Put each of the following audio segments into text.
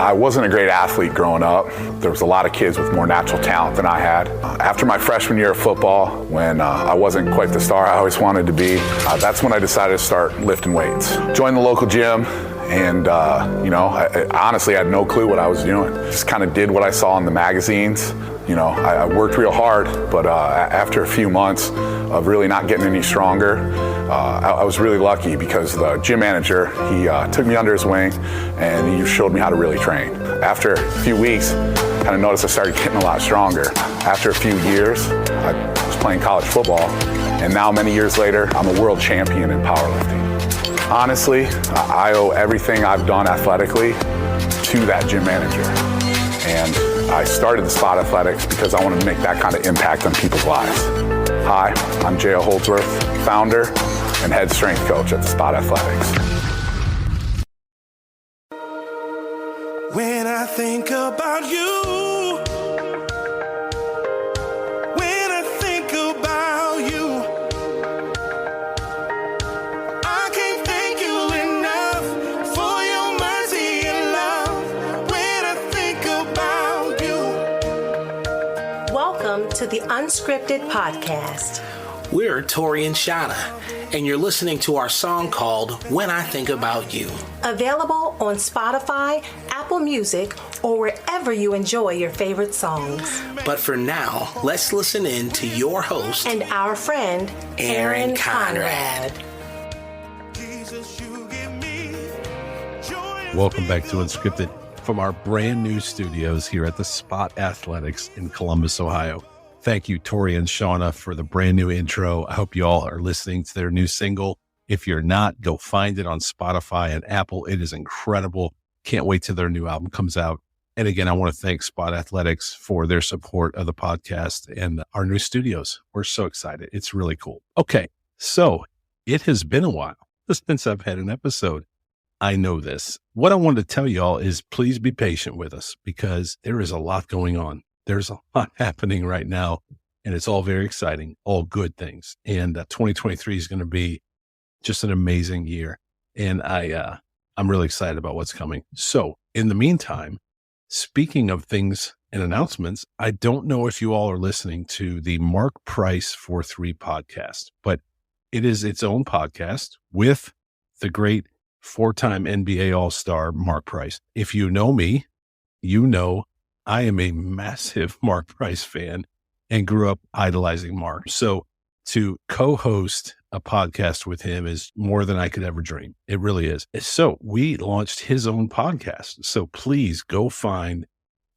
I wasn't a great athlete growing up. There was a lot of kids with more natural talent than I had. After my freshman year of football, when I wasn't quite the star I always wanted to be, that's when I decided to start lifting weights. Joined the local gym, and I honestly had no clue what I was doing. Just kind of did what I saw in the magazines. I worked real hard, but after a few months of really not getting any stronger, I was really lucky because the gym manager, he took me under his wing and he showed me how to really train. After a few weeks, I kind of noticed I started getting a lot stronger. After a few years, I was playing college football, and now many years later, I'm a world champion in powerlifting. Honestly, I owe everything I've done athletically to that gym manager. And I started the Spot Athletics because I wanted to make that kind of impact on people's lives. Hi, I'm J.O. Holdsworth, founder and head strength coach at Spot Athletics. When I think about you, when I think about you, I can't thank you enough for your mercy and love. When I think about you. Welcome to the Unscripted Podcast. We're Tori and Shauna, and you're listening to our song called When I Think About You. Available on Spotify, Apple Music, or wherever you enjoy your favorite songs. But for now, let's listen in to your host and our friend, Aaron Conrad. Welcome back to Unscripted from our brand new studios here at the Spot Athletics in Columbus, Ohio. Thank you, Tori and Shauna, for the brand new intro. I hope you all are listening to their new single. If you're not, go find it on Spotify and Apple. It is incredible. Can't wait till their new album comes out. And again, I want to thank Spot Athletics for their support of the podcast and our new studios. We're so excited. It's really cool. Okay, so it has been a while since I've had an episode. I know this. What I wanted to tell y'all is please be patient with us because there is a lot going on. There's a lot happening right now, and it's all very exciting, all good things. And 2023 is going to be just an amazing year. And I'm really excited about what's coming. So in the meantime, speaking of things and announcements, I don't know if you all are listening to the Mark Price for 3 podcast, but it is its own podcast with the great 4-time NBA All-Star Mark Price. If you know me, you know I am a massive Mark Price fan and grew up idolizing Mark. So to co-host a podcast with him is more than I could ever dream. It really is. So we launched his own podcast. So please go find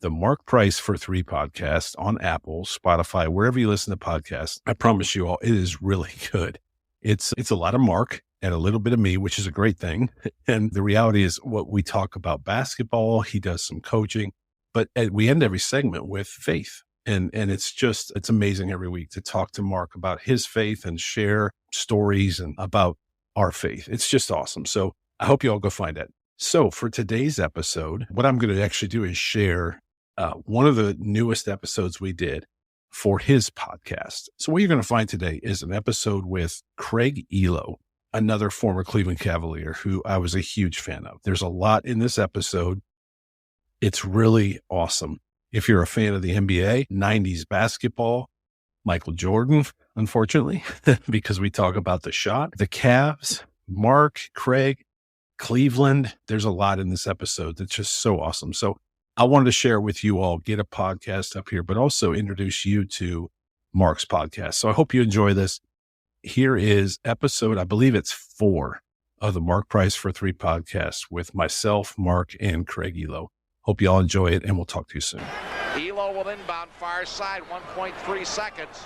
the Mark Price for 3 podcast on Apple, Spotify, wherever you listen to podcasts. I promise you all, it is really good. It's a lot of Mark and a little bit of me, which is a great thing. And the reality is what we talk about basketball. He does some coaching. But we end every segment with faith. And it's amazing every week to talk to Mark about his faith and share stories and about our faith. It's just awesome. So I hope you all go find it. So for today's episode, what I'm going to actually do is share one of the newest episodes we did for his podcast. So what you're going to find today is an episode with Craig Ehlo, another former Cleveland Cavalier who I was a huge fan of. There's a lot in this episode. It's really awesome. If you're a fan of the NBA, 90s basketball, Michael Jordan, unfortunately, because we talk about the shot, the Cavs, Mark, Craig, Cleveland, there's a lot in this episode that's just so awesome. So I wanted to share with you all, get a podcast up here, but also introduce you to Mark's podcast. So I hope you enjoy this. Here is episode, I believe it's 4 of the Mark Price for 3 podcast with myself, Mark, and Craig Ehlo. Hope you all enjoy it, and we'll talk to you soon. Ehlo will inbound far side, 1.3 seconds.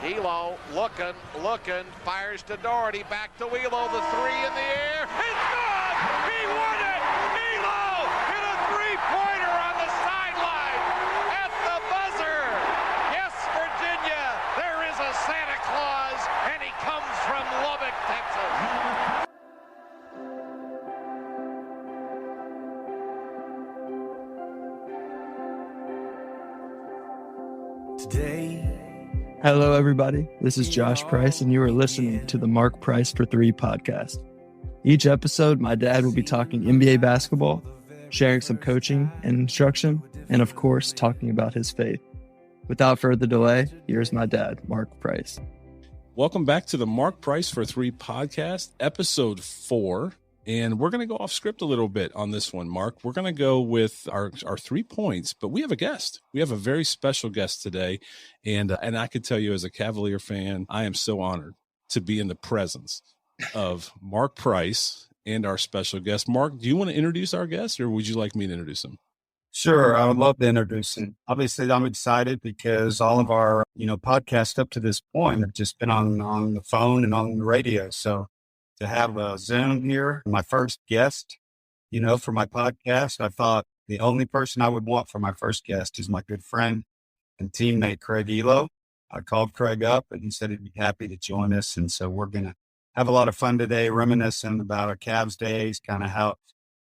Ehlo looking, fires to Doherty, back to Ehlo, the 3 in the air. It's good! He won it! Ehlo hit a 3-pointer on the sideline at the buzzer. Yes, Virginia, there is a Santa Claus, and he comes from Lubbock, Texas. Hello, everybody. This is Josh Price, and you are listening to the Mark Price for 3 podcast. Each episode, my dad will be talking NBA basketball, sharing some coaching and instruction, and of course, talking about his faith. Without further delay, here's my dad, Mark Price. Welcome back to the Mark Price for 3 podcast, episode 4. And we're going to go off script a little bit on this one, Mark. We're going to go with our 3 points, but we have a guest. We have a very special guest today. And I can tell you as a Cavalier fan, I am so honored to be in the presence of Mark Price and our special guest. Mark, do you want to introduce our guest, or would you like me to introduce him? Sure. I would love to introduce him. Obviously, I'm excited because all of our, podcasts up to this point have just been on the phone and on the radio. So to have a Zoom here, my first guest, for my podcast, I thought the only person I would want for my first guest is my good friend and teammate, Craig Ehlo. I called Craig up and he said he'd be happy to join us. And so we're going to have a lot of fun today, reminiscing about our Cavs days, kind of how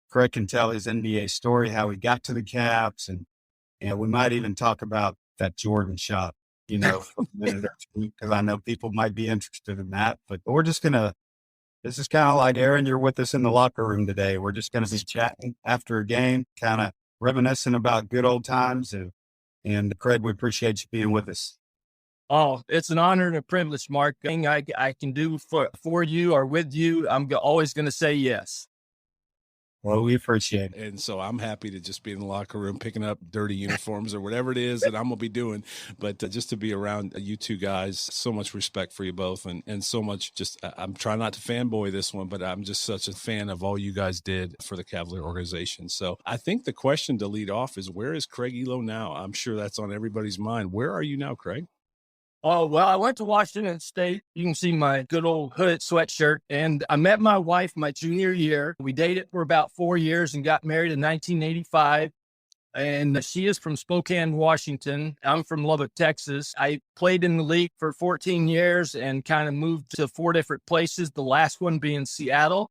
Craig can tell his NBA story, how he got to the Cavs. And we might even talk about that Jordan shot, for a minute or two, because I know people might be interested in that. But we're just going to, this is kind of like, Aaron, you're with us in the locker room today. We're just going to be chatting after a game, kind of reminiscing about good old times. And Craig, we appreciate you being with us. Oh, it's an honor and a privilege, Mark. I can do for you or with you, I'm always going to say yes. Well, we appreciate it. And so I'm happy to just be in the locker room, picking up dirty uniforms or whatever it is that I'm going to be doing. But just to be around you two guys, so much respect for you both. And so much I'm trying not to fanboy this one, but I'm just such a fan of all you guys did for the Cavalier organization. So I think the question to lead off is, where is Craig Ehlo now? I'm sure that's on everybody's mind. Where are you now, Craig? Oh, well, I went to Washington State. You can see my good old hooded sweatshirt. And I met my wife my junior year. We dated for about 4 years and got married in 1985. And she is from Spokane, Washington. I'm from Lubbock, Texas. I played in the league for 14 years and kind of moved to 4 different places, the last one being Seattle.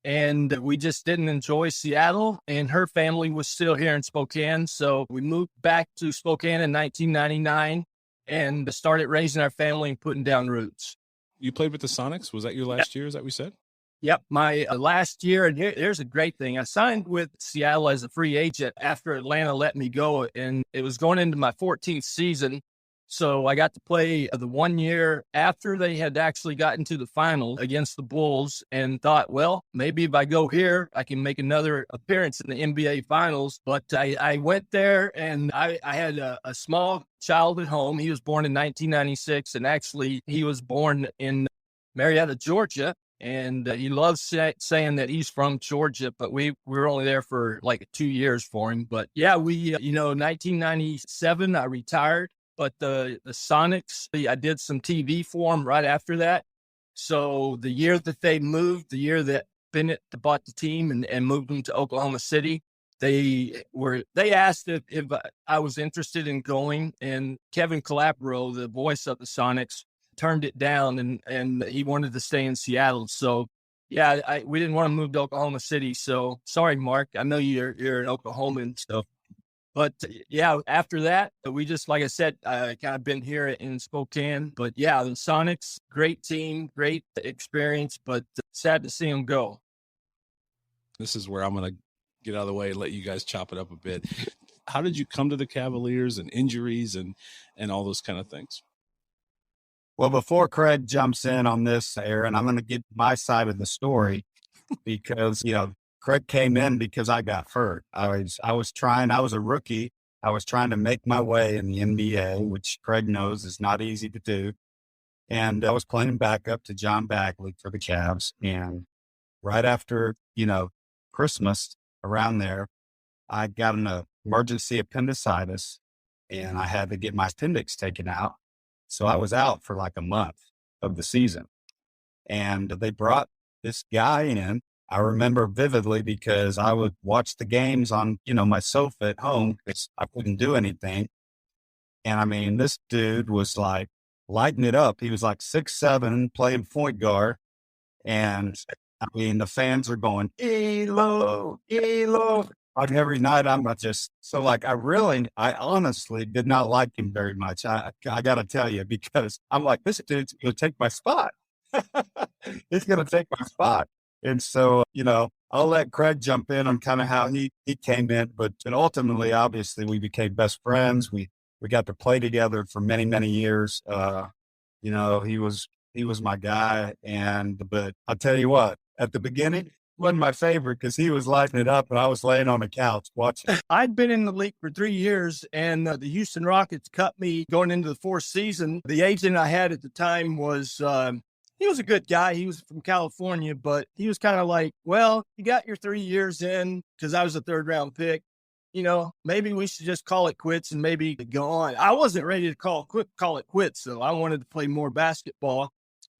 And we just didn't enjoy Seattle. And her family was still here in Spokane. So we moved back to Spokane in 1999. And started raising our family and putting down roots. You played with the Sonics? Was that your last year, is that what we said? Yep, my last year. And here's a great thing. I signed with Seattle as a free agent after Atlanta let me go. And it was going into my 14th season. So I got to play the 1 year after they had actually gotten to the final against the Bulls, and thought, well, maybe if I go here, I can make another appearance in the NBA finals. But I went there, and I had a small child at home. He was born in 1996, and actually he was born in Marietta, Georgia. And he loves saying that he's from Georgia, but we were only there for like 2 years for him. But yeah, 1997, I retired. But the Sonics, I did some TV for them right after that. So the year that they moved, the year that Bennett bought the team and moved them to Oklahoma City, they asked if I was interested in going, and Kevin Calabro, the voice of the Sonics, turned it down, and he wanted to stay in Seattle. So yeah, we didn't want to move to Oklahoma City. So sorry, Mark, I know you're an Oklahoman, so. But yeah, after that, we just, like I said, kind of been here in Spokane. But yeah, the Sonics, great team, great experience, but sad to see them go. This is where I'm going to get out of the way and let you guys chop it up a bit. How did you come to the Cavaliers, and injuries and all those kind of things? Well, before Craig jumps in on this, Aaron, I'm going to get my side of the story because, Craig came in because I got hurt. I was a rookie. I was trying to make my way in the NBA, which Craig knows is not easy to do. And I was playing backup to John Bagley for the Cavs. And right after, Christmas around there, I got an emergency appendicitis and I had to get my appendix taken out. So I was out for like a month of the season. And they brought this guy in. I remember vividly because I would watch the games on, my sofa at home because I couldn't do anything. And I mean, this dude was like lighting it up. He was like 6'7", playing point guard. And I mean, the fans are going, Ehlo, Ehlo. Like every night I honestly did not like him very much. I got to tell you, because I'm like, this dude's going to take my spot. He's going to take my spot. And so, I'll let Craig jump in on kind of how he came in, but ultimately, obviously, we became best friends. We got to play together for many, many years. He was my guy. But I'll tell you what, at the beginning, wasn't my favorite because he was lighting it up and I was laying on the couch watching. I'd been in the league for 3 years, and the Houston Rockets cut me going into the fourth season. The agent I had at the time was, he was a good guy. He was from California, but he was kind of like, well, you got your 3 years in, because I was a third-round pick. Maybe we should just call it quits and maybe go on. I wasn't ready to call it quits, so I wanted to play more basketball.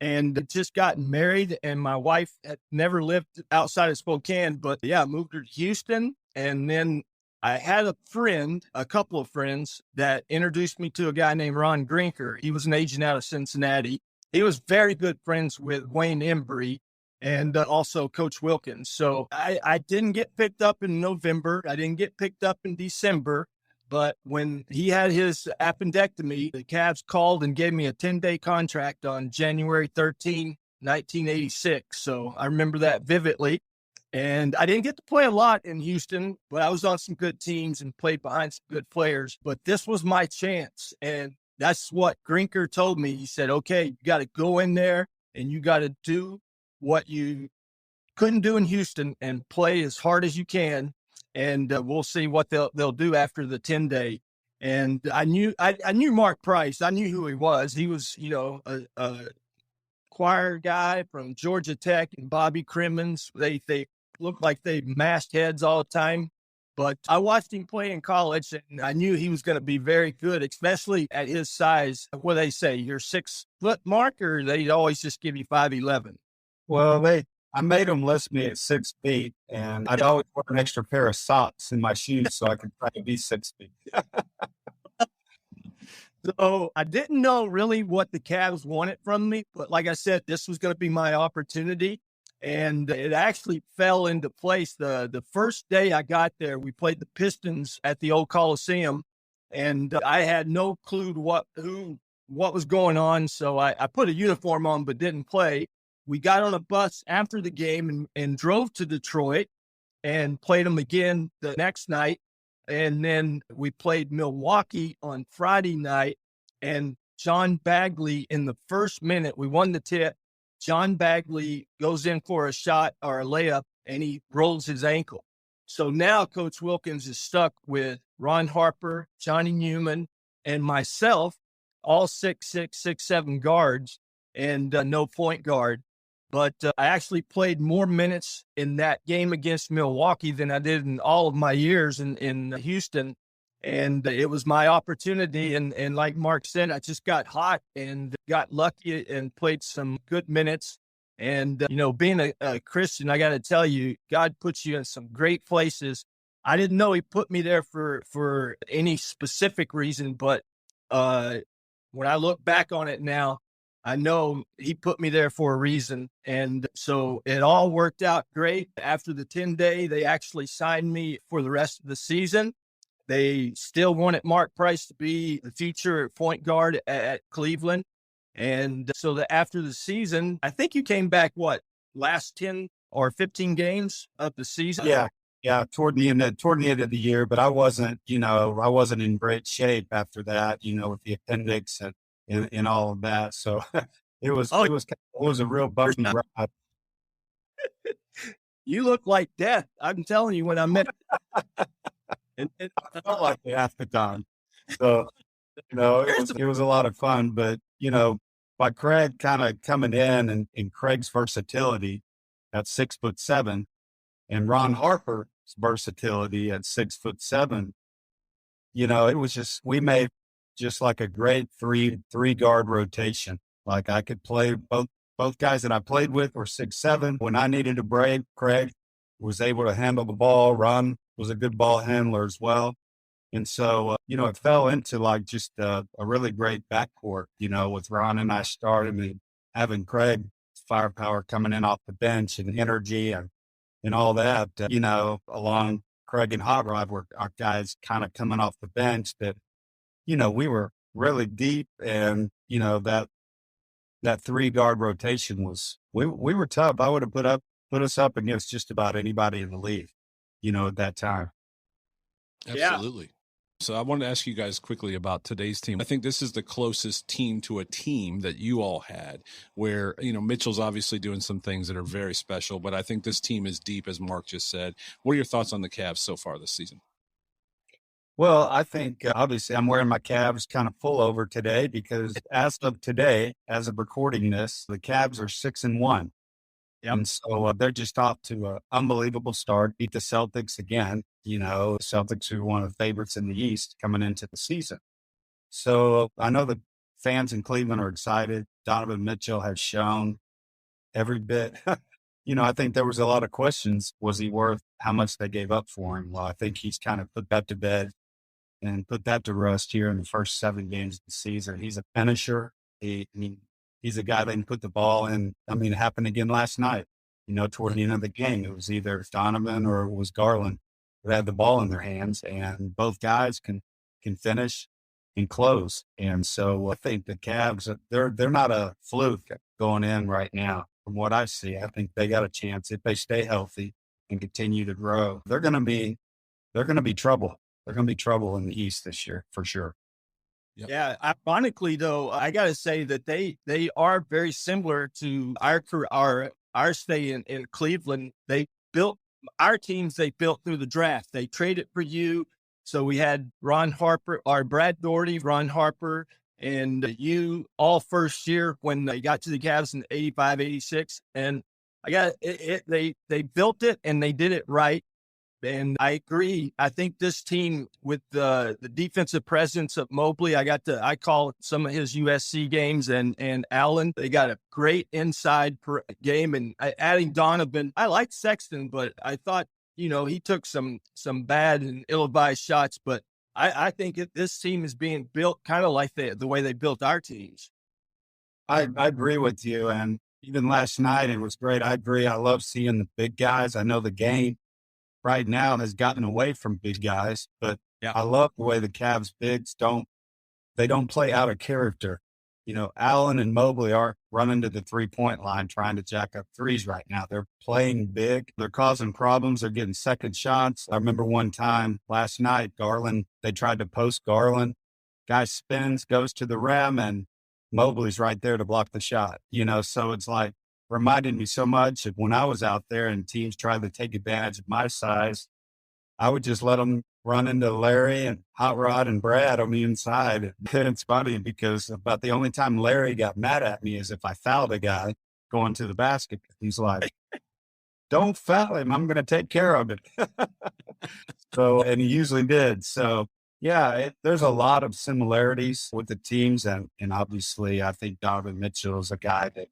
And just gotten married, and my wife had never lived outside of Spokane, but I moved her to Houston. And then I had a couple of friends that introduced me to a guy named Ron Grinker. He was an agent out of Cincinnati. He was very good friends with Wayne Embry and also Coach Wilkins. So I didn't get picked up in November. I didn't get picked up in December. But when he had his appendectomy, the Cavs called and gave me a 10-day contract on January 13, 1986. So I remember that vividly. And I didn't get to play a lot in Houston, but I was on some good teams and played behind some good players. But this was my chance. And that's what Grinker told me. He said, okay, you got to go in there and you got to do what you couldn't do in Houston and play as hard as you can. And we'll see what they'll do after the 10-day. And I knew Mark Price. I knew who he was. He was, a choir guy from Georgia Tech, and Bobby Crimmins. They looked like they mashed heads all the time. But I watched him play in college, and I knew he was going to be very good, especially at his size. What they say, your 6 foot mark, or they always just give you 5'11"? Well, I made them list me at 6 feet, and I'd always wear an extra pair of socks in my shoes so I could try to be 6 feet. So I didn't know really what the Cavs wanted from me, but like I said, this was going to be my opportunity, and it actually fell into place. The first day I got there, we played the Pistons at the old Coliseum, and I had no clue what was going on, so I put a uniform on but didn't play. We got on a bus after the game and drove to Detroit and played them again the next night. And then we played Milwaukee on Friday night. And John Bagley, in the first minute, we won the tip. John Bagley goes in for a shot or a layup, and he rolls his ankle. So now Coach Wilkins is stuck with Ron Harper, Johnny Newman, and myself, all 6'6", 6'7" guards, and no point guard. But I actually played more minutes in that game against Milwaukee than I did in all of my years in Houston. And it was my opportunity. And like Mark said, I just got hot and got lucky and played some good minutes. And, being a Christian, I got to tell you, God puts you in some great places. I didn't know he put me there for any specific reason, but when I look back on it now, I know he put me there for a reason. And so it all worked out great. After the 10-day, they actually signed me for the rest of the season. They still wanted Mark Price to be the future point guard at Cleveland. And so after the season, I think you came back, last 10 or 15 games of the season? Yeah. Toward the end of the year, but I wasn't in great shape after that, with the appendix and all of that. So it was a real bumpy ride. You look like death. I'm telling you, when I met I felt like it at the time. So, it was a lot of fun, but, by Craig kind of coming in and Craig's versatility at 6'7", and Ron Harper's versatility at 6'7", it was we made just like a great three guard rotation. Like I could play both guys that I played with were 6'7". When I needed a break, Craig was able to handle the ball. Ron was a good ball handler as well. And so, it fell into like just a really great backcourt, with Ron and I starting and having Craig firepower coming in off the bench and energy and all that, along Craig and Hot Rod were our guys kind of coming off the bench that, we were really deep, and, that 3 guard rotation was, we were tough. I would have put up put us up against just about anybody in the league, at that time. Absolutely. So I wanted to ask you guys quickly about today's team. I think this is the closest team to a team that you all had where, Mitchell's obviously doing some things that are very special, but I think this team is deep, as Mark just said. What are your thoughts on the Cavs so far this season? Well, I think obviously I'm wearing my Cavs kind of full over today because as of today, as of recording this, the Cavs are 6-1. Yep. And so they're just off to an unbelievable start, beat the Celtics again, Celtics who are one of the favorites in the East coming into the season. So I know the fans in Cleveland are excited. Donovan Mitchell has shown every bit. I think there was a lot of questions. Was he worth how much they gave up for him? Well, I think he's kind of put that to bed and put that to rest here in the first 7 games of the season. He's a finisher. He's a guy that can put the ball in. It happened again last night, toward the end of the game. It was either Donovan or it was Garland who had the ball in their hands, and both guys can finish and close. And so I think the Cavs, they're not a fluke going in right now. From what I see, I think they got a chance if they stay healthy and continue to grow. They're going to be trouble. They're going to be trouble in the East this year for sure. Yep. Yeah. Ironically, though, I got to say that they are very similar to our stay in Cleveland. They built our teams. They built through the draft. They traded for you. So we had Brad Daugherty, Ron Harper, and you all first year when they got to the Cavs in 85, 86. And they built it and they did it right. And I agree. I think this team with the defensive presence of Mobley, I call some of his USC games and Allen, they got a great inside game. And adding Donovan, I like Sexton, but I thought, he took some bad and ill-advised shots. But I think this team is being built kind of like the way they built our teams. I agree with you. And even last night, it was great. I agree. I love seeing the big guys. I know the game right now has gotten away from big guys, but I love the way the Cavs bigs don't play out of character. Allen and Mobley aren't running to the 3-point line trying to jack up threes right now. They're playing big. They're causing problems. They're getting second shots. I remember one time last night, they tried to post Garland. Guy spins, goes to the rim, and Mobley's right there to block the shot. So it's like, reminded me so much of when I was out there and teams tried to take advantage of my size. I would just let them run into Larry and Hot Rod and Brad on the inside. And it's funny because about the only time Larry got mad at me is if I fouled a guy going to the basket. He's like, don't foul him. I'm going to take care of it. And he usually did. So there's a lot of similarities with the teams. And obviously I think Donovan Mitchell is a guy that,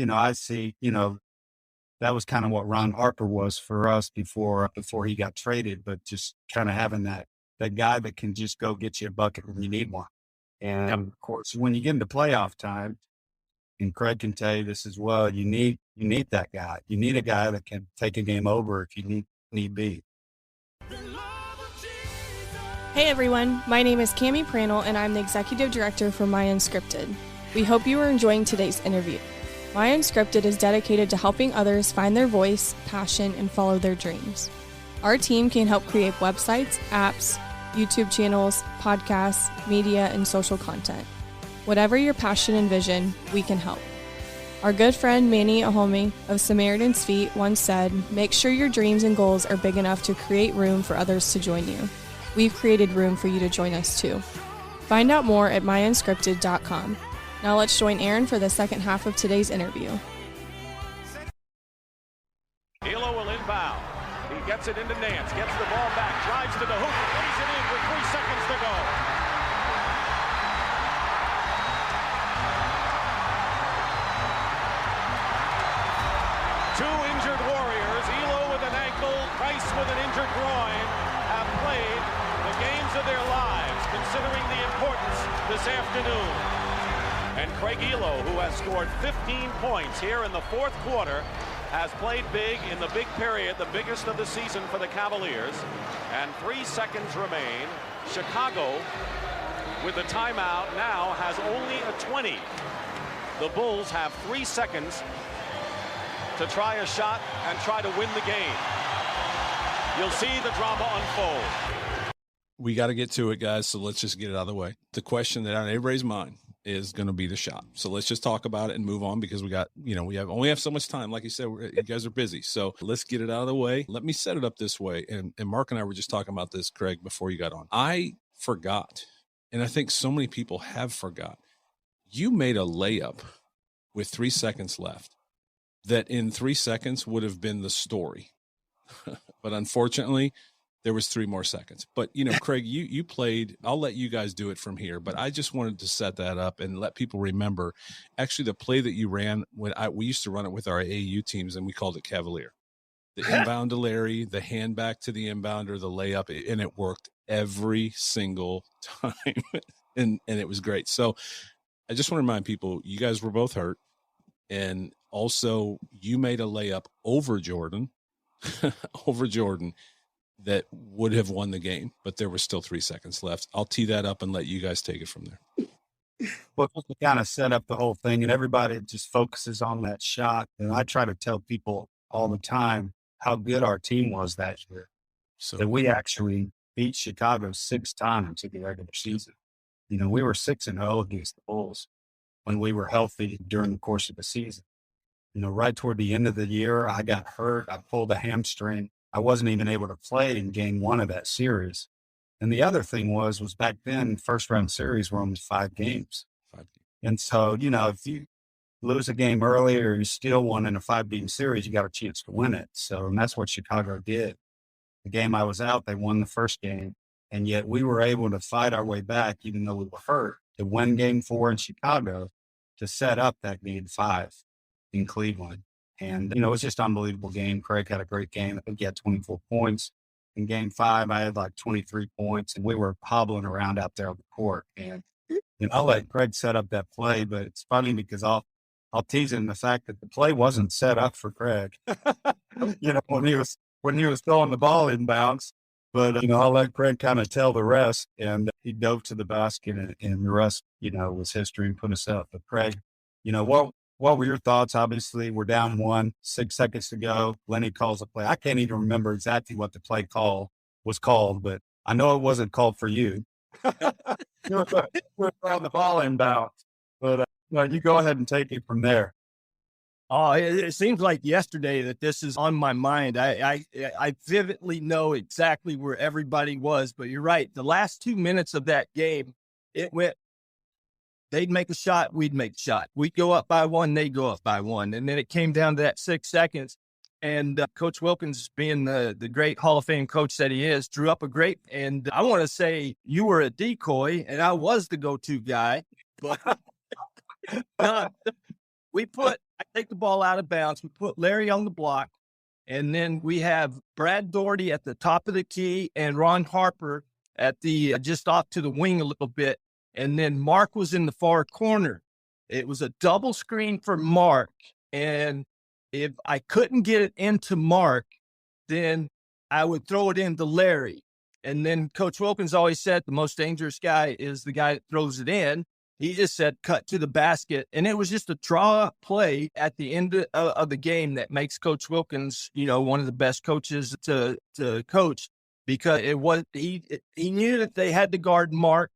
I see, that was kind of what Ron Harper was for us before he got traded, but just kind of having that guy that can just go get you a bucket when you need one. And of course, when you get into playoff time, and Craig can tell you this as well, you need that guy. You need a guy that can take a game over if you need be. Hey everyone, my name is Cammie Pranel and I'm the Executive Director for My Unscripted. We hope you are enjoying today's interview. My Unscripted is dedicated to helping others find their voice, passion, and follow their dreams. Our team can help create websites, apps, YouTube channels, podcasts, media, and social content. Whatever your passion and vision, we can help. Our good friend Manny Ahome of Samaritan's Feet once said, "Make sure your dreams and goals are big enough to create room for others to join you." We've created room for you to join us too. Find out more at myunscripted.com. Now let's join Aaron for the second half of today's interview. Ehlo will inbound. He gets it into Nance, gets the ball back, drives to the hoop, lays it in with 3 seconds to go. Two injured Warriors, Ehlo with an ankle, Price with an injured groin, have played the games of their lives, considering the importance this afternoon. And Craig Ehlo, who has scored 15 points here in the fourth quarter, has played big in the big period, the biggest of the season for the Cavaliers. And 3 seconds remain. Chicago, with the timeout, now has only a 20. The Bulls have 3 seconds to try a shot and try to win the game. You'll see the drama unfold. We got to get to it, guys, so let's just get it out of the way. The question that on everybody's mind is going to be the shot. So let's just talk about it and move on, because we only have so much time. Like you said, you guys are busy. So let's get it out of the way. Let me set it up this way. And Mark and I were just talking about this, Craig, before you got on. I forgot, and I think so many people have forgot, you made a layup with 3 seconds left that in 3 seconds would have been the story. But unfortunately, there was 3 more seconds. But, Craig, you played. I'll let you guys do it from here. But I just wanted to set that up and let people remember, actually, the play that you ran, we used to run it with our AAU teams, and we called it Cavalier. The inbound to Larry, the hand back to the inbounder, the layup, and it worked every single time. and it was great. So I just want to remind people, you guys were both hurt. And also, you made a layup over Jordan, that would have won the game, but there was still 3 seconds left. I'll tee that up and let you guys take it from there. Well, to kind of set up the whole thing, and everybody just focuses on that shot. And I try to tell people all the time how good our team was that year. So that we actually beat Chicago 6 times in the regular season. We were 6-0 against the Bulls when we were healthy during the course of the season. Right toward the end of the year, I got hurt. I pulled a hamstring. I wasn't even able to play in game 1 of that series. And the other thing was back then, first round series were only 5 games. And so, if you lose a game early or you still won in a 5-game series, you got a chance to win it. So, and that's what Chicago did. The game I was out, they won the first game. And yet we were able to fight our way back, even though we were hurt, to win game 4 in Chicago to set up that game 5 in Cleveland. And, it was just an unbelievable game. Craig had a great game. I think he had 24 points. In game 5, I had like 23 points, and we were hobbling around out there on the court. And I'll let Craig set up that play, but it's funny because I'll tease him the fact that the play wasn't set up for Craig. When he was throwing the ball inbounds. But, I'll let Craig kind of tell the rest. And he dove to the basket, and the rest, was history and put us up. But Craig, what were your thoughts? Obviously, we're down 1, 6 seconds to go. Lenny calls a play. I can't even remember exactly what the play was called, but I know it wasn't called for you. We're throwing the ball inbound. But you go ahead and take it from there. Oh, it seems like yesterday that this is on my mind. I vividly know exactly where everybody was, but you're right. The last 2 minutes of that game, it went, they'd make a shot, we'd make a shot. We'd go up by 1, they'd go up by 1. And then it came down to that 6 seconds. And Coach Wilkins, being the great Hall of Fame coach that he is, drew up a great, and I want to say you were a decoy and I was the go-to guy. But I take the ball out of bounds. We put Larry on the block, and then we have Brad Doherty at the top of the key and Ron Harper at the just off to the wing a little bit. And then Mark was in the far corner. It was a double screen for Mark. And if I couldn't get it into Mark, then I would throw it into Larry. And then Coach Wilkins always said the most dangerous guy is the guy that throws it in. He just said, cut to the basket. And it was just a draw play at the end of the game that makes Coach Wilkins, one of the best coaches to coach, because he knew that they had to guard Mark,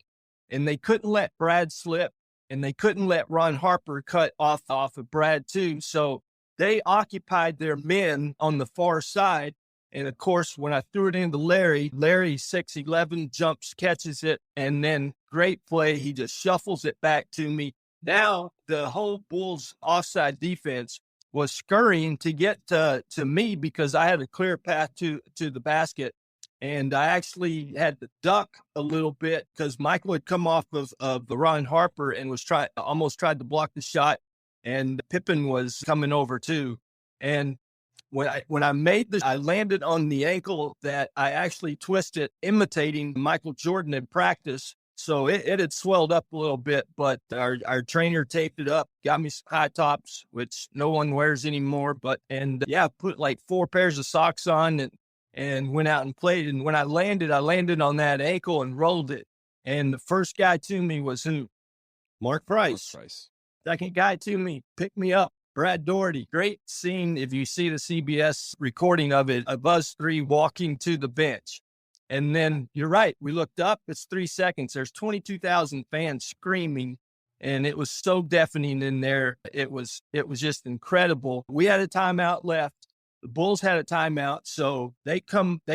and they couldn't let Brad slip, and they couldn't let Ron Harper cut off of Brad too. So they occupied their men on the far side. And of course, when I threw it into Larry 6'11", jumps, catches it, and then great play. He just shuffles it back to me. Now the whole Bulls offside defense was scurrying to get to me because I had a clear path to the basket. And I actually had to duck a little bit because Michael had come off of the Ron Harper and was almost tried to block the shot. And Pippen was coming over too. And when I made this, I landed on the ankle that I actually twisted, imitating Michael Jordan in practice. So it had swelled up a little bit, but our trainer taped it up, got me some high tops, which no one wears anymore. Put like 4 pairs of socks on and went out and played. And when I landed on that ankle and rolled it. And the first guy to me was who? Mark Price. Second guy to me picked me up Brad Doherty, great scene. If you see the CBS recording of it, of us three walking to the bench. And then you're right. We looked up, it's 3 seconds. There's 22,000 fans screaming, and it was so deafening in there. It was just incredible. We had a timeout left. The Bulls had a timeout. So they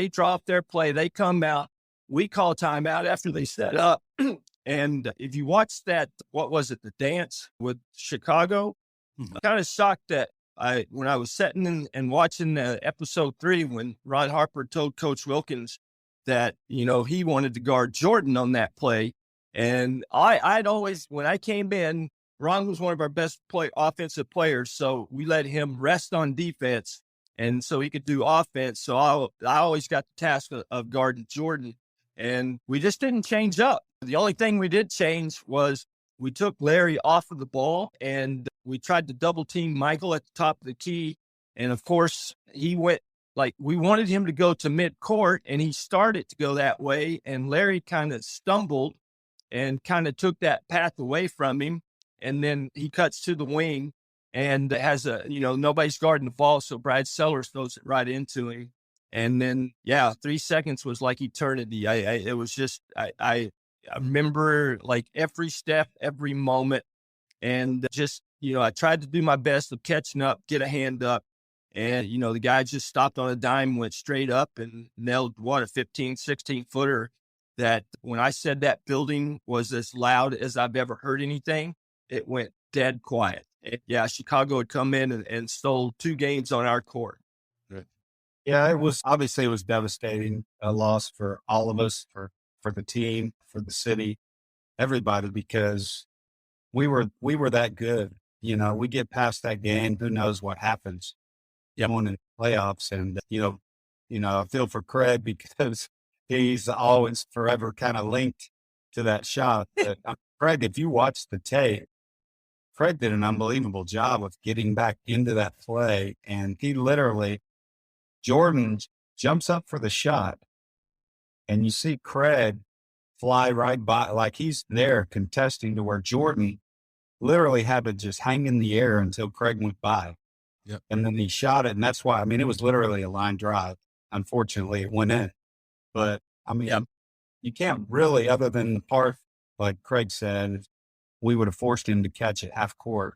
draw up their play. They come out. We call timeout after they set up. And if you watch that, what was it? The dance with Chicago. I'm kind of shocked that when I was sitting and watching episode 3, when Ron Harper told Coach Wilkins that, he wanted to guard Jordan on that play. And I'd always, when I came in, Ron was one of our best offensive players. So we let him rest on defense. And so he could do offense. So I always got the task of guarding Jordan. And we just didn't change up. The only thing we did change was we took Larry off of the ball and we tried to double team Michael at the top of the key. And of course, he went, we wanted him to go to midcourt, and he started to go that way. And Larry kind of stumbled and kind of took that path away from him. And then he cuts to the wing and has nobody's guarding the ball. So Brad Sellers throws it right into him. And then, 3 seconds was like eternity. It was just, I remember every step, every moment. And just, I tried to do my best of catching up, get a hand up. And, the guy just stopped on a dime, went straight up and nailed a 15, 16 footer that when I said that building was as loud as I've ever heard anything, it went dead quiet. Chicago had come in and stole 2 games on our court. Right. Yeah, it was devastating, a loss for all of us, for the team, for the city, everybody, because we were that good. We get past that game, who knows what happens going in the playoffs. And, I feel for Craig because he's always forever kind of linked to that shot. But Craig, if you watch the tape, Craig did an unbelievable job of getting back into that play. And he literally, Jordan jumps up for the shot, and you see Craig fly right by, like he's there contesting, to where Jordan literally had to just hang in the air until Craig went by. Yep. And then he shot it. And that's why, it was literally a line drive. Unfortunately, it went in. But you can't really, other than the part, like Craig said, we would have forced him to catch it half court.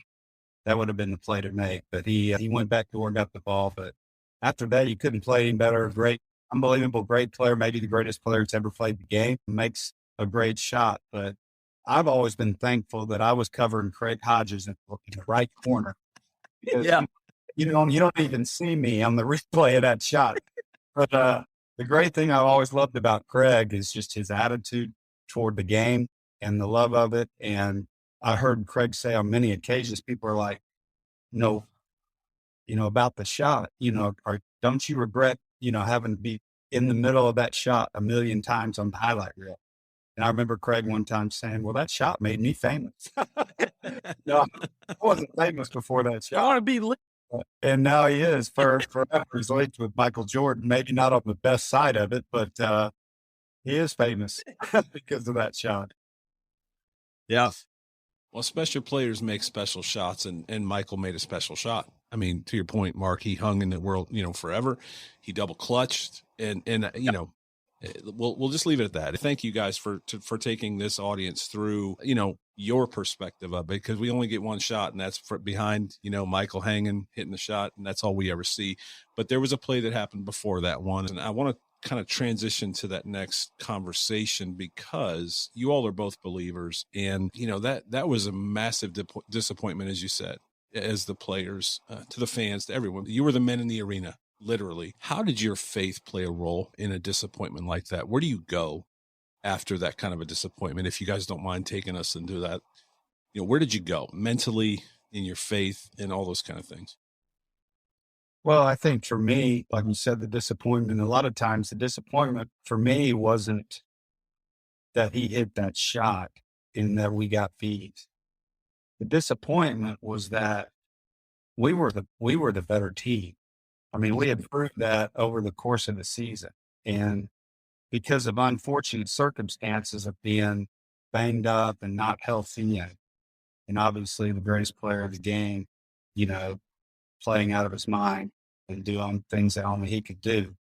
That would have been the play to make. But he went back door, got the ball. But after that, you couldn't play any better. Great, unbelievable, great player, maybe the greatest player that's ever played the game. Makes a great shot. But I've always been thankful that I was covering Craig Hodges in the right corner. Because you don't even see me on the replay of that shot. But the great thing I always loved about Craig is just his attitude toward the game and the love of it. And I heard Craig say on many occasions, people are like, about the shot, or don't you regret, having to be in the middle of that shot a million times on the highlight reel? And I remember Craig one time saying, well, that shot made me famous. No, I wasn't famous before that shot. I want to be lit. And now he is forever. He's linked with Michael Jordan, maybe not on the best side of it, but he is famous because of that shot. Yeah. Well, special players make special shots, and Michael made a special shot. To your point, Mark, he hung in the world, forever. He double clutched, and we'll just leave it at that. Thank you guys for taking this audience through, your perspective of it, because we only get one shot, and that's behind, Michael hanging, hitting the shot, and that's all we ever see. But there was a play that happened before that one, and I want to kind of transition to that next conversation, because you all are both believers, and that was a massive disappointment, as you said, as the players, to the fans, to everyone. You were the men in the arena, literally. How did your faith play a role in a disappointment like that? Where do you go after that kind of a disappointment? If you guys don't mind taking us into that, where did you go mentally, in your faith, and all those kind of things? Well, I think for me, like you said, the disappointment, a lot of times the disappointment for me wasn't that he hit that shot and that we got beat. The disappointment was that we were the better team. We had proved that over the course of the season. And because of unfortunate circumstances of being banged up and not healthy, and obviously the greatest player of the game playing out of his mind and doing things that only he could do.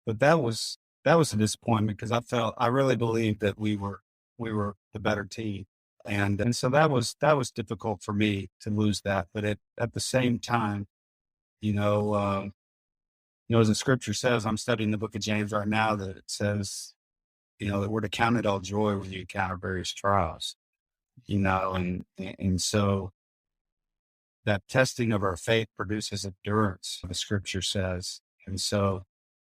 But that was a disappointment because I really believed that we were the better team. And so that was difficult for me to lose that. But at the same time, as the scripture says, I'm studying the book of James right now, that it says, that we're to count it all joy when you encounter various trials, and so that testing of our faith produces endurance, the scripture says. And so,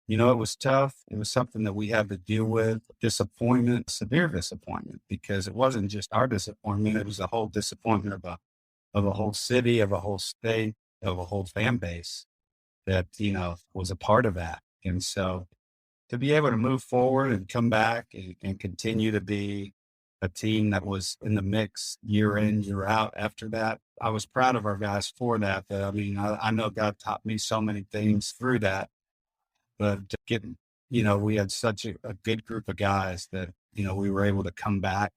it was tough. It was something that we had to deal with, disappointment, severe disappointment, because it wasn't just our disappointment. It was a whole disappointment of a whole city, of a whole state, of a whole fan base that, was a part of that. And so to be able to move forward and come back and continue to be a team that was in the mix year in, year out after that, I was proud of our guys for that. I know God taught me so many things through that, but we had such a good group of guys that, we were able to come back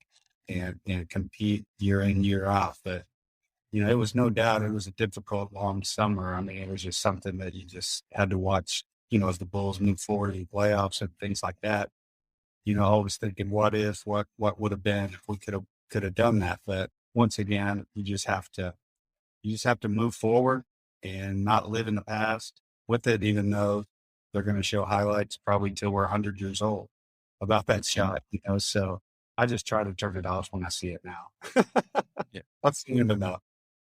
and compete year in, year out. But, it was no doubt, it was a difficult, long summer. It was just something that you just had to watch, as the Bulls move forward in playoffs and things like that. Always thinking, what if, what would have been if we could have done that. But once again, you just have to move forward and not live in the past with it, even though they're going to show highlights probably till we're 100 years old about that shot, so I just try to turn it off when I see it now. Yeah. I've seen it enough.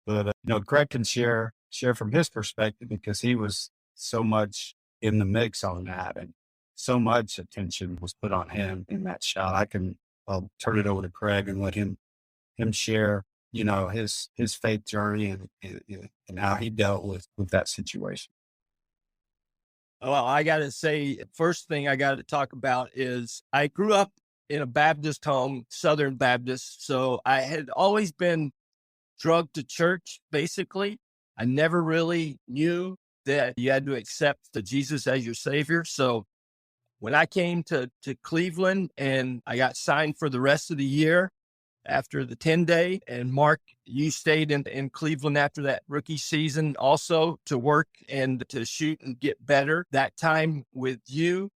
But, Craig can share from his perspective because he was so much in the mix on that, and so much attention was put on him in that shot. I'll turn it over to Craig and let him share, his faith journey and how he dealt with that situation. Well, I got to say, first thing I got to talk about is I grew up in a Baptist home, Southern Baptist. So I had always been drugged to church, basically. I never really knew that you had to accept the Jesus as your savior. So when I came to Cleveland and I got signed for the rest of the year after the 10-day, and Mark, you stayed in Cleveland after that rookie season also to work and to shoot and get better. That time with you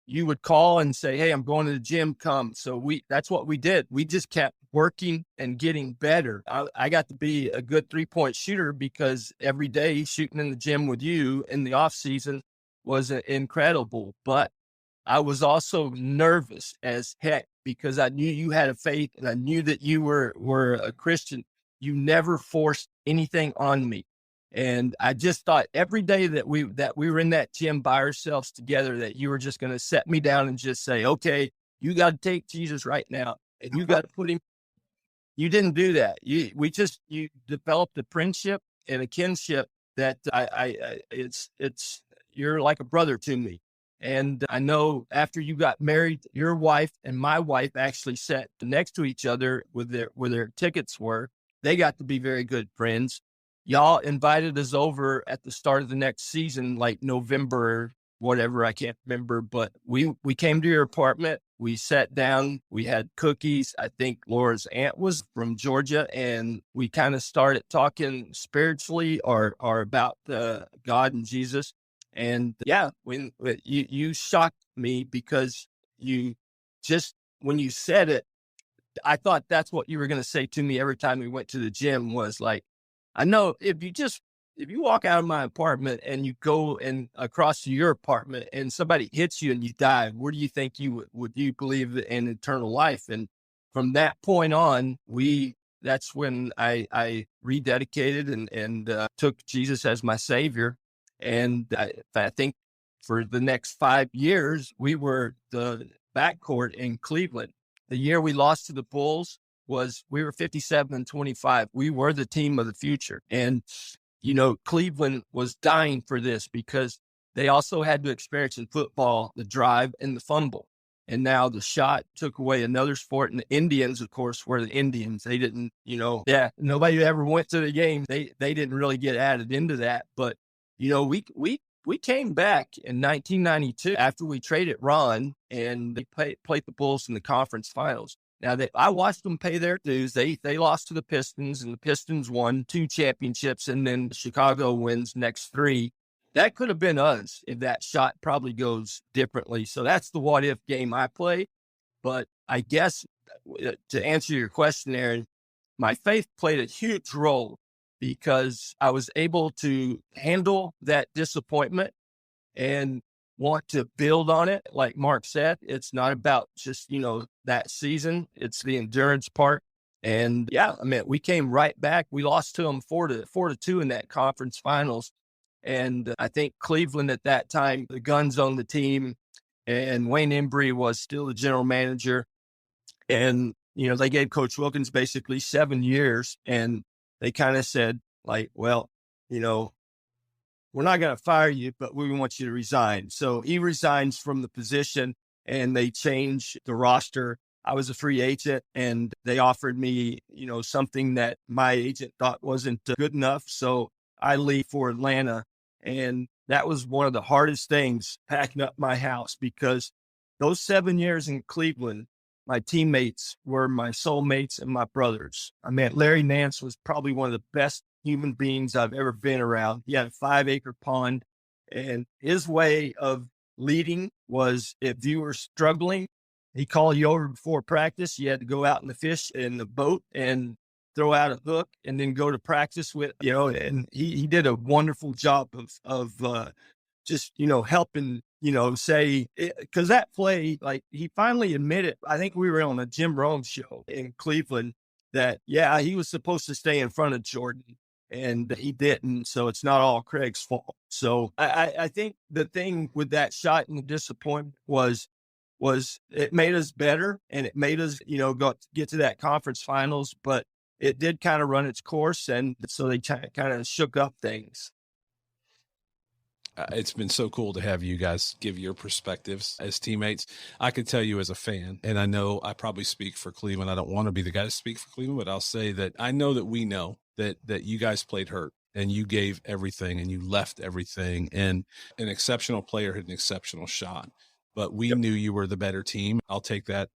would call and say, hey, I'm going to the gym, come. So that's what we did. We just kept working and getting better. I got to be a good 3-point shooter because every day shooting in the gym with you in the off season was incredible. But I was also nervous as heck because I knew you had a faith and I knew that you were a Christian. You never forced anything on me. And I just thought every day that we were in that gym by ourselves together, that you were just going to set me down and just say, okay, you got to take Jesus right now and you got to put him. You didn't do that. You developed a friendship and a kinship that you're like a brother to me. And I know after you got married, your wife and my wife actually sat next to each other where their tickets were. They got to be very good friends. Y'all invited us over at the start of the next season, like November, whatever, I can't remember, but we came to your apartment. We sat down, we had cookies. I think Laura's aunt was from Georgia, and we kind of started talking spiritually or about God and Jesus. And yeah, when you shocked me because when you said it, I thought that's what you were going to say to me every time we went to the gym was like, I know if you walk out of my apartment and you go and across to your apartment and somebody hits you and you die, where do you think would you believe in eternal life? And from that point on, that's when I rededicated and took Jesus as my savior. And I think for the next 5 years, we were the backcourt in Cleveland. The year we lost to the Bulls we were 57-25. We were the team of the future. And, Cleveland was dying for this because they also had to experience in football the drive and the fumble. And now the shot took away another sport. And the Indians, of course, were the Indians. They didn't, nobody ever went to the game. They didn't really get added into that. But, we came back in 1992 after we traded Ron and they played the Bulls in the conference finals. Now, I watched them pay their dues. They lost to the Pistons, and the Pistons won 2 championships, and then Chicago wins next 3. That could have been us if that shot probably goes differently. So that's the what-if game I play. But I guess to answer your question, Aaron, my faith played a huge role because I was able to handle that disappointment and want to build on it. Like Mark said, it's not about just, that season. It's the endurance part. And yeah, I mean, we came right back. We lost to them 4-2 in that conference finals. And I think Cleveland at that time, the guns on the team, and Wayne Embry was still the general manager. And, they gave Coach Wilkins basically 7 years, and they kind of said, like, well, we're not going to fire you, but we want you to resign. So he resigns from the position, and they change the roster. I was a free agent, and they offered me, something that my agent thought wasn't good enough. So I leave for Atlanta. And that was one of the hardest things, packing up my house, because those 7 years in Cleveland, my teammates were my soulmates and my brothers. I mean, Larry Nance was probably one of the best human beings I've ever been around. He had a 5-acre pond, and his way of leading was if you were struggling, he called you over before practice. You had to go out in the fish in the boat and throw out a hook and then go to practice with, and he did a wonderful job of just, helping, say, because that play, like, he finally admitted, I think we were on a Jim Rome show in Cleveland, that, yeah, he was supposed to stay in front of Jordan, and he didn't. So it's not all Craig's fault. So I think the thing with that shot and the disappointment was it made us better, and it made us, get to that conference finals, but it did kind of run its course. And so they kind of shook up things. It's been so cool to have you guys give your perspectives as teammates. I can tell you as a fan, and I know I probably speak for Cleveland. I don't want to be the guy to speak for Cleveland, but I'll say that I know that we know that you guys played hurt, and you gave everything, and you left everything, and an exceptional player had an exceptional shot. But we knew you were the better team. I'll take that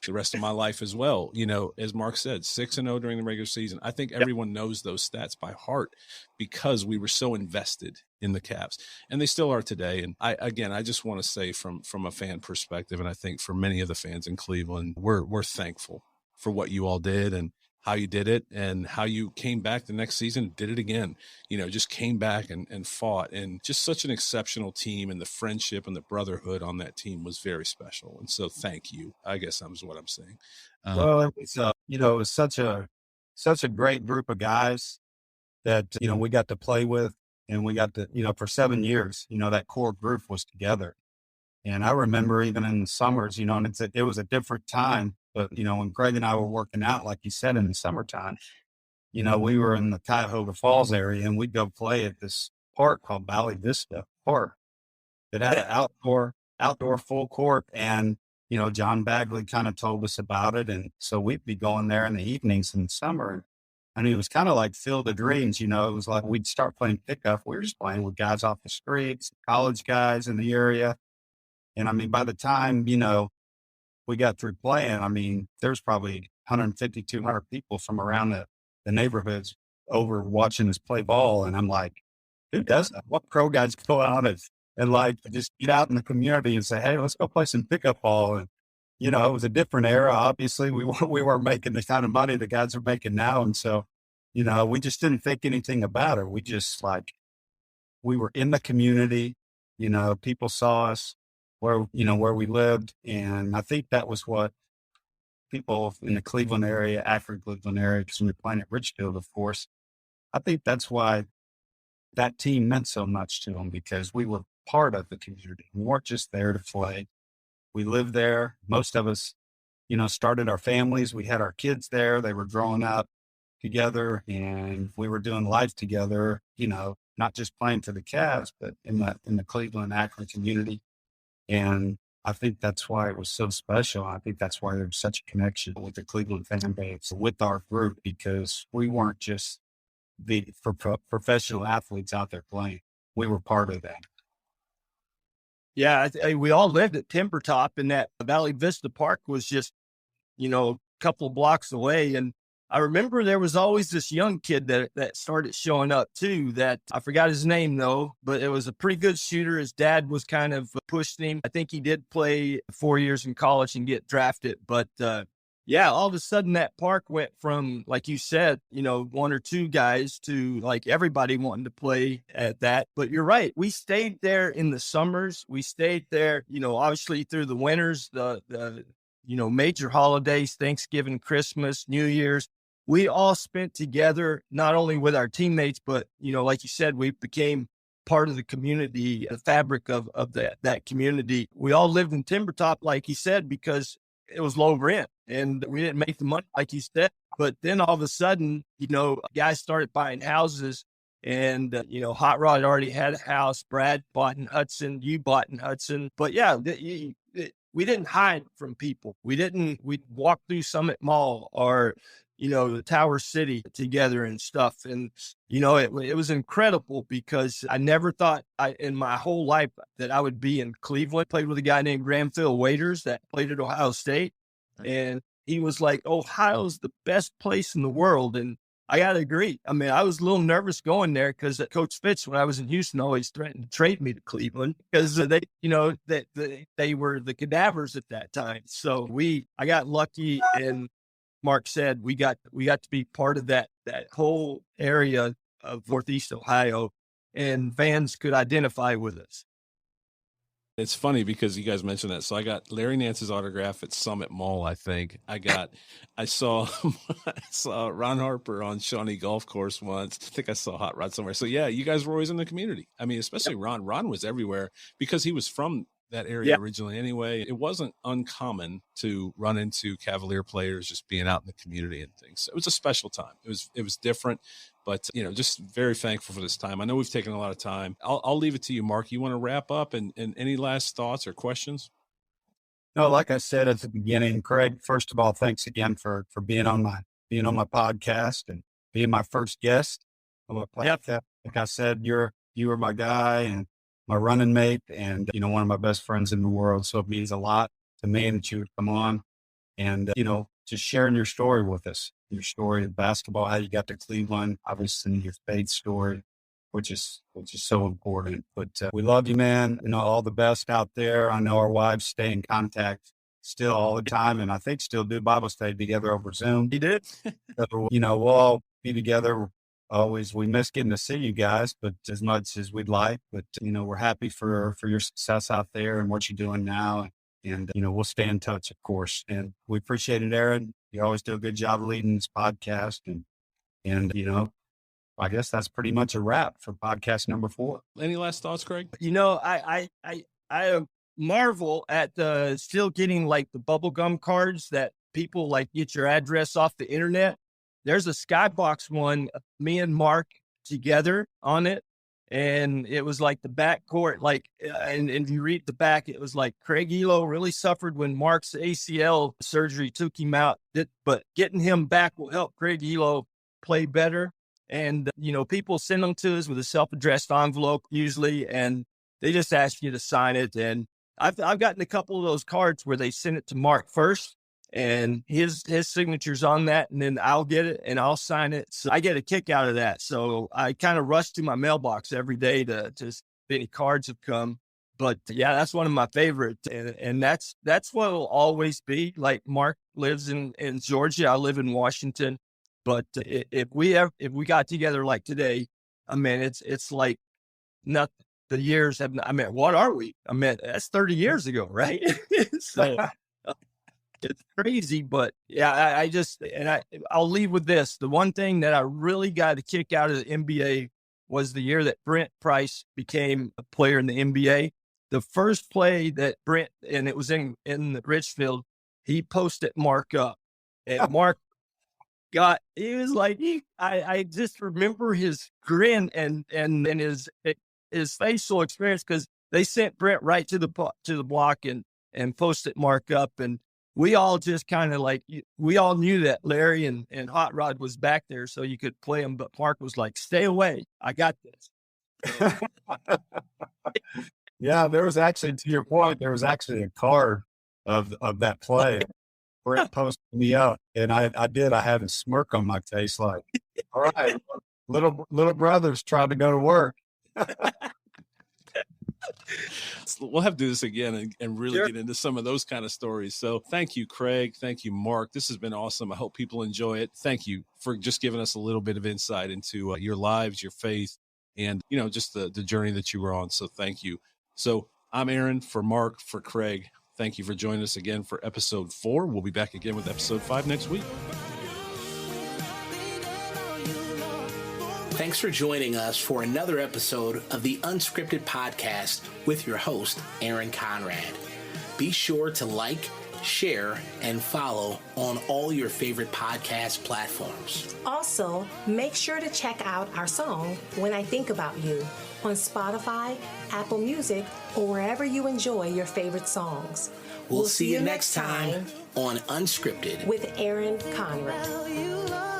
the rest of my life as well. As Mark said, 6-0 during the regular season. I think everyone knows those stats by heart because we were so invested in the Cavs, and they still are today. And I just want to say from a fan perspective, and I think for many of the fans in Cleveland, we're thankful for what you all did and how you did it and how you came back the next season and did it again. Just came back and fought, and just such an exceptional team, and the friendship and the brotherhood on that team was very special. And so thank you, I guess is what I'm saying. Well, it was, it was such a great group of guys that, we got to play with, and we got to, for 7 years, that core group was together. And I remember even in the summers, and it was a different time, but, when Craig and I were working out, like you said, in the summertime, we were in the Cuyahoga Falls area, and we'd go play at this park called Valley Vista Park that had an outdoor full court. And, John Bagley kind of told us about it. And so we'd be going there in the evenings in the summer. And it was kind of like Field of Dreams, it was like we'd start playing pickup. We were just playing with guys off the streets, college guys in the area. And I mean, by the time, we got through playing, there's probably 150, 200 people from around the neighborhoods over watching us play ball. And I'm like, who does that? What pro guys go out and like just get out in the community and say, hey, let's go play some pickup ball. And, it was a different era. Obviously, we weren't making the kind of money the guys are making now. And so, we just didn't think anything about it. We just we were in the community, people saw us where we lived. And I think that was what people in the Cleveland area, Akron, Cleveland area, because we were playing at Richfield, of course. I think that's why that team meant so much to them, because we were part of the community. We weren't just there to play. We lived there. Most of us, started our families. We had our kids there. They were growing up together, and we were doing life together, not just playing for the Cavs, but in the Cleveland, Akron community. And I think that's why it was so special. I think that's why there's such a connection with the Cleveland fan base, with our group, because we weren't just the professional athletes out there playing. We were part of that. Yeah, we all lived at Timber Top, and that Valley Vista Park was just a couple of blocks away. And I remember there was always this young kid that started showing up too, that I forgot his name though, but it was a pretty good shooter. His dad was kind of pushing him. I think he did play 4 years in college and get drafted, but, yeah, all of a sudden that park went from, like you said, one or two guys to like everybody wanting to play at that. But you're right. We stayed there in the summers. We stayed there, obviously through the winters, the major holidays, Thanksgiving, Christmas, New Year's. We all spent together, not only with our teammates, but, like you said, we became part of the community, the fabric of that community. We all lived in Timbertop, like you said, because it was low rent and we didn't make the money, like you said. But then all of a sudden, guys started buying houses and, Hot Rod already had a house. Brad bought in Hudson, you bought in Hudson. But yeah, we didn't hide from people. We'd walk through Summit Mall or, the Tower City together and stuff. And, it was incredible because I never thought in my whole life that I would be in Cleveland. Played with a guy named Granville Waiters that played at Ohio State. And he was like, Ohio's the best place in the world. And I got to agree. I mean, I was a little nervous going there because Coach Fitz, when I was in Houston, always threatened to trade me to Cleveland because they were the cadavers at that time. So I got lucky, and Mark said we got to be part of that whole area of Northeast Ohio, and fans could identify with us. It's funny because you guys mentioned that. So I got Larry Nance's autograph at Summit Mall, I think. I saw Ron Harper on Shawnee Golf Course once. I think I saw Hot Rod somewhere. So yeah, you guys were always in the community. I mean, especially Ron. Ron was everywhere because he was from that area originally anyway. It wasn't uncommon to run into Cavalier players just being out in the community and things. So it was a special time. It was different, but just very thankful for this time. I know we've taken a lot of time. I'll leave it to you, Mark. You want to wrap up and any last thoughts or questions? No, like I said at the beginning, Craig, first of all, thanks again for being on my podcast and being my first guest on my podcast. Like I said, you were my guy and my running mate and, one of my best friends in the world. So it means a lot to me that you would come on and, just sharing your story with us, your story of basketball, how you got to Cleveland, obviously your faith story, which is so important. But we love you, man. All the best out there. I know our wives stay in contact still all the time, and I think still do Bible study together over Zoom. He did. So, we'll all be together. Always, we miss getting to see you guys, but as much as we'd like, but, we're happy for your success out there and what you're doing now. And, we'll stay in touch, of course. And we appreciate it, Aaron. You always do a good job leading this podcast. And I guess that's pretty much a wrap for podcast number 4. Any last thoughts, Craig? I marvel at still getting like the bubblegum cards that people like get your address off the internet. There's a Skybox one, me and Mark together on it. And it was like the back court, and if you read the back, it was like Craig Ehlo really suffered when Mark's ACL surgery took him out, but getting him back will help Craig Ehlo play better. And, people send them to us with a self-addressed envelope usually, and they just ask you to sign it. And I've gotten a couple of those cards where they send it to Mark first, and his signature's on that, and then I'll get it and I'll sign it. So I get a kick out of that. So I kind of rush to my mailbox every day to see if any cards have come. But yeah, that's one of my favorites. And that's what it'll always be. Like Mark lives in Georgia. I live in Washington. But if we got together like today, I mean, it's like nothing. The years have, what are we? That's 30 years ago, right? So it's crazy, but yeah, I'll leave with this. The one thing that I really got a kick out of the NBA was the year that Brent Price became a player in the NBA. The first play that Brent, and it was in Richfield, he posted Mark up, and Mark he was like, I just remember his grin and his facial experience, because they sent Brent right to the block and posted Mark up. And we all just kind of we all knew that Larry and Hot Rod was back there so you could play him. But Mark was like, stay away. I got this. Yeah, there was actually, to your point, there was actually a card of that play. Brent posted me up, and I did. I had a smirk on my face, like, all right, little brother's trying to go to work. We'll have to do this again and really get into some of those kind of stories. So thank you, Craig. Thank you, Mark. This has been awesome. I hope people enjoy it. Thank you for just giving us a little bit of insight into your lives, your faith, and, just the journey that you were on. So thank you. So I'm Aaron, for Mark, for Craig. Thank you for joining us again for episode 4. We'll be back again with episode 5 next week. Thanks for joining us for another episode of the Unscripted Podcast with your host, Aaron Conrad. Be sure to like, share, and follow on all your favorite podcast platforms. Also, make sure to check out our song, When I Think About You, on Spotify, Apple Music, or wherever you enjoy your favorite songs. We'll see you next time on Unscripted with Aaron Conrad.